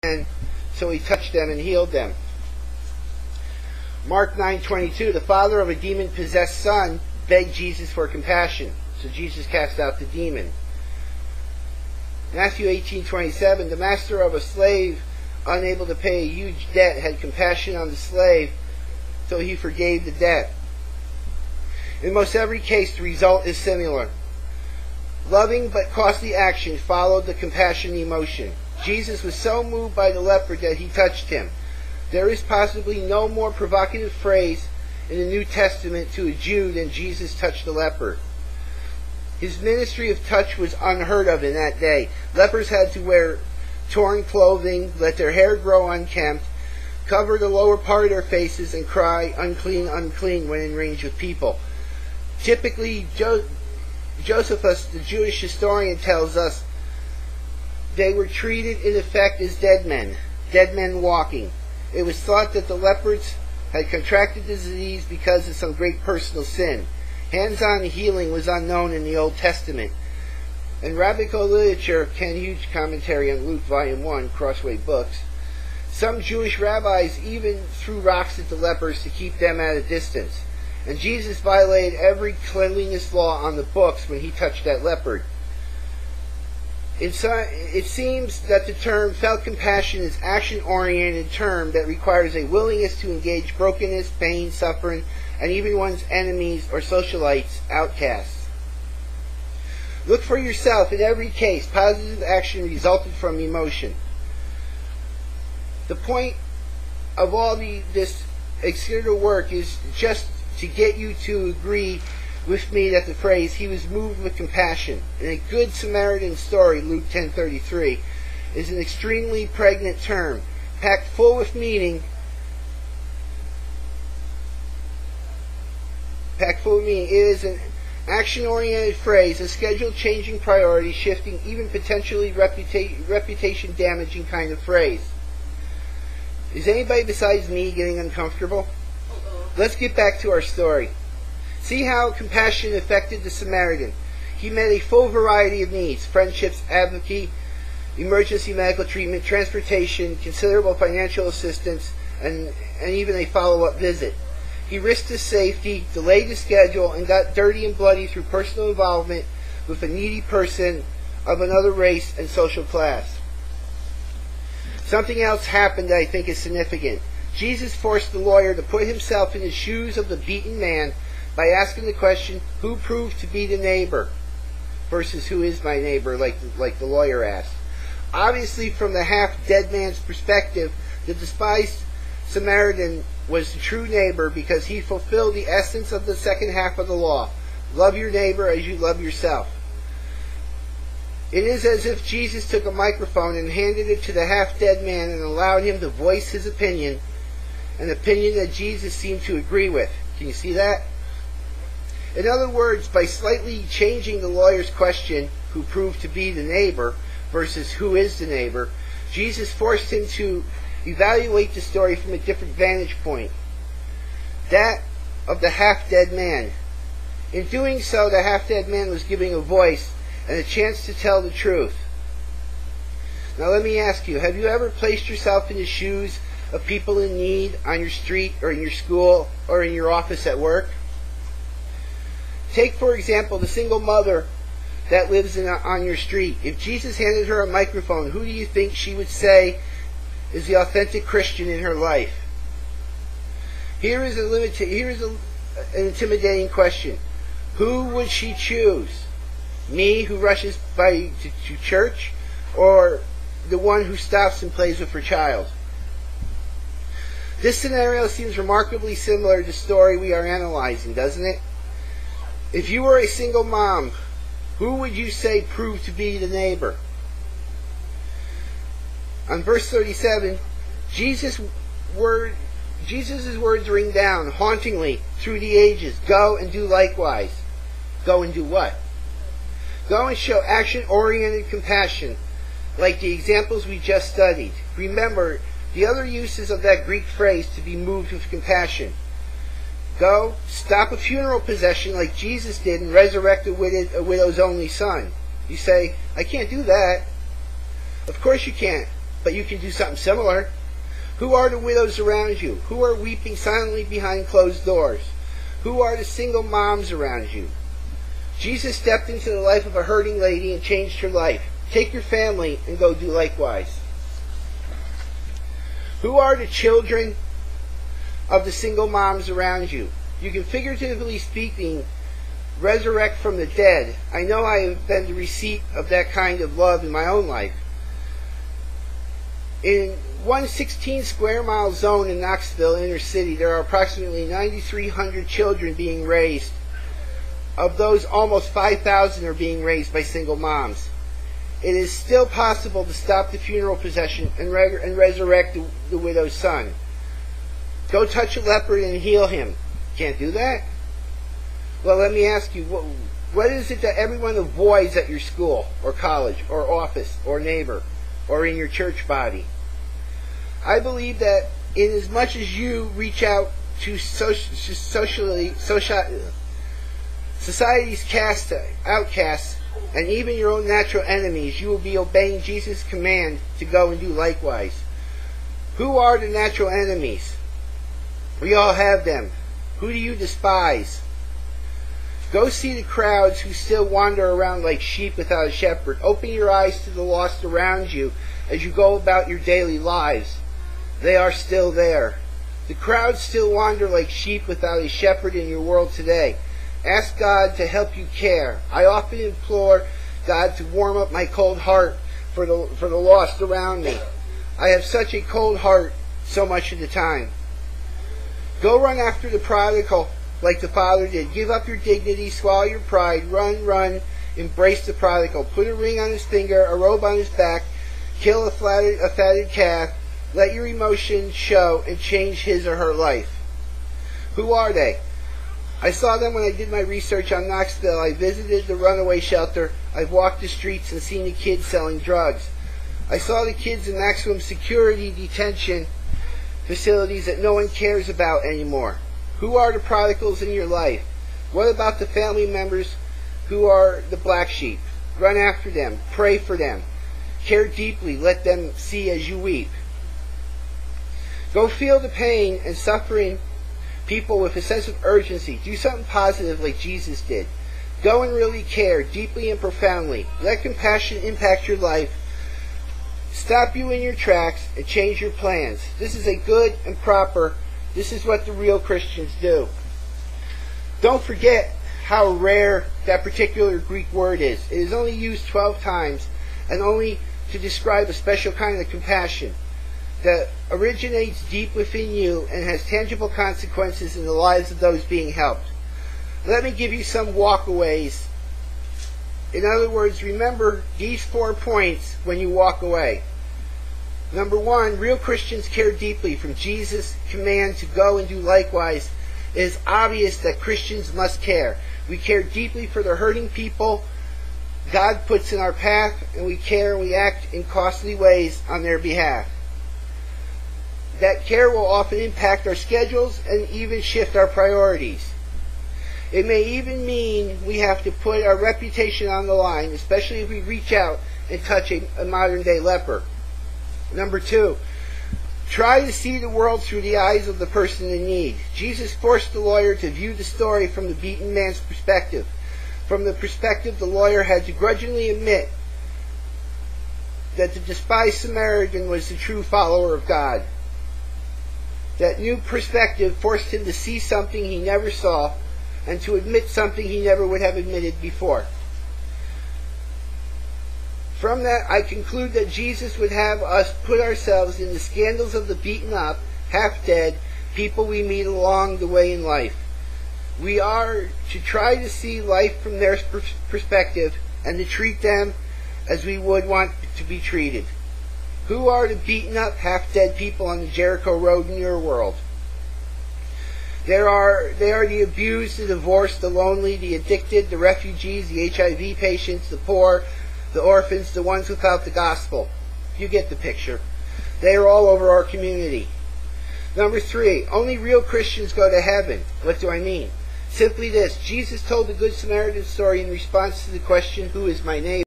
and so he touched them and healed them. Mark 9:22, the father of a demon-possessed son begged Jesus for compassion, so Jesus cast out the demon. Matthew 18:27, the master of a slave unable to pay a huge debt had compassion on the slave, so he forgave the debt. In most every case, the result is similar. Loving but costly action followed the compassion emotion. Jesus was so moved by the leper that he touched him. There is possibly no more provocative phrase in the New Testament to a Jew than Jesus touched the leper. His ministry of touch was unheard of in that day. Lepers had to wear torn clothing, let their hair grow unkempt, cover the lower part of their faces, and cry, "Unclean, unclean," when in range of people. Typically, Josephus, the Jewish historian, tells us they were treated in effect as dead men walking. It was thought that the lepers had contracted the disease because of some great personal sin. Hands-on healing was unknown in the Old Testament. In rabbinical literature, Ken Huge's commentary on Luke Volume 1, Crossway Books, some Jewish rabbis even threw rocks at the lepers to keep them at a distance. And Jesus violated every cleanliness law on the books when he touched that leper. It seems that the term felt compassion is an action-oriented term that requires a willingness to engage brokenness, pain, suffering, and even one's enemies or socialites, outcasts. Look for yourself. In every case, positive action resulted from emotion. The point of all this external work is just to get you to agree with me that the phrase, "he was moved with compassion," in a Good Samaritan story, Luke 10:33, is an extremely pregnant term, packed full with meaning. It is an action-oriented phrase, a schedule-changing, priority-shifting, even potentially reputation-damaging kind of phrase. Is anybody besides me getting uncomfortable? Let's get back to our story. See how compassion affected the Samaritan. He met a full variety of needs: friendships, advocacy, emergency medical treatment, transportation, considerable financial assistance, and even a follow-up visit. He risked his safety, delayed his schedule, and got dirty and bloody through personal involvement with a needy person of another race and social class. Something else happened that I think is significant. Jesus forced the lawyer to put himself in the shoes of the beaten man by asking the question, "Who proved to be the neighbor?" versus "Who is my neighbor?" like the lawyer asked. Obviously, from the half-dead man's perspective, the despised Samaritan was the true neighbor because he fulfilled the essence of the second half of the law. Love your neighbor as you love yourself. It is as if Jesus took a microphone and handed it to the half-dead man and allowed him to voice his opinion, an opinion that Jesus seemed to agree with. Can you see that? In other words, by slightly changing the lawyer's question, "Who proved to be the neighbor?" versus "Who is the neighbor?" Jesus forced him to evaluate the story from a different vantage point, that of the half-dead man. In doing so, the half-dead man was giving a voice and a chance to tell the truth. Now let me ask you, have you ever placed yourself in the shoes of people in need on your street or in your school or in your office at work? Take, for example, the single mother that lives on your street. If Jesus handed her a microphone, who do you think she would say is the authentic Christian in her life? Here is an intimidating question. Who would she choose? Me, who rushes by to church, or the one who stops and plays with her child? This scenario seems remarkably similar to the story we are analyzing, doesn't it? If you were a single mom, who would you say proved to be the neighbor? On verse 37, Jesus' words ring down hauntingly through the ages. Go and do likewise. Go and do what? Go and show action-oriented compassion, like the examples we just studied. Remember, the other uses of that Greek phrase, to be moved with compassion. Go, stop a funeral procession like Jesus did and resurrect a widow's only son. You say, "I can't do that." Of course you can't. but you can do something similar. Who are the widows around you? Who are weeping silently behind closed doors? Who are the single moms around you? Jesus stepped into the life of a hurting lady and changed her life. Take your family and go do likewise. Who are the children of the single moms around you? You can, figuratively speaking, resurrect from the dead. I know I have been the receipt of that kind of love in my own life. In one 16 square mile zone in Knoxville inner city, there are approximately 9,300 children being raised. Of those, almost 5,000 are being raised by single moms. It is still possible to stop the funeral procession and resurrect the widow's son. Go touch a leper and heal him. Can't do that? Well, let me ask you, what is it that everyone avoids at your school or college or office or neighbor or in your church body? I believe that inasmuch as you reach out to society's outcasts and even your own natural enemies, you will be obeying Jesus' command to go and do likewise. Who are the natural enemies? We all have them. Who do you despise? Go see the crowds who still wander around like sheep without a shepherd. Open your eyes to the lost around you as you go about your daily lives. They are still there. The crowds still wander like sheep without a shepherd in your world today. Ask God to help you care. I often implore God to warm up my cold heart for the lost around me. I have such a cold heart so much of the time. Go run after the prodigal like the father did. Give up your dignity, swallow your pride, run, embrace the prodigal. Put a ring on his finger, a robe on his back, kill a fatted calf. Let your emotions show and change his or her life. Who are they? I saw them when I did my research on Knoxville. I visited the runaway shelter. I've walked the streets and seen the kids selling drugs. I saw the kids in maximum security detention facilities that no one cares about anymore. Who are the prodigals in your life? What about the family members who are the black sheep? Run after them. Pray for them. Care deeply. Let them see as you weep. Go feel the pain and suffering people with a sense of urgency. Do something positive like Jesus did. Go and really care deeply and profoundly. Let compassion impact your life. Stop you in your tracks and change your plans. This is a good and proper. This is what the real Christians do. Don't forget how rare that particular Greek word is. It is only used 12 times and only to describe a special kind of compassion that originates deep within you and has tangible consequences in the lives of those being helped. Let me give you some walkaways. In other words, remember these 4 points when you walk away. Number 1, real Christians care deeply. From Jesus' command to go and do likewise, it is obvious that Christians must care. We care deeply for the hurting people God puts in our path, and we care and we act in costly ways on their behalf. That care will often impact our schedules and even shift our priorities. It may even mean we have to put our reputation on the line, especially if we reach out and touch a modern-day leper. Number 2, try to see the world through the eyes of the person in need. Jesus forced the lawyer to view the story from the beaten man's perspective. From the perspective, the lawyer had to grudgingly admit that the despised Samaritan was the true follower of God. That new perspective forced him to see something he never saw and to admit something he never would have admitted before. From that, I conclude that Jesus would have us put ourselves in the scandals of the beaten up, half-dead people we meet along the way in life. We are to try to see life from their perspective and to treat them as we would want to be treated. Who are the beaten up, half-dead people on the Jericho Road in your world? They are the abused, the divorced, the lonely, the addicted, the refugees, the HIV patients, the poor, the orphans, the ones without the gospel. You get the picture. They are all over our community. Number 3, only real Christians go to heaven. What do I mean? Simply this: Jesus told the Good Samaritan story in response to the question, who is my neighbor?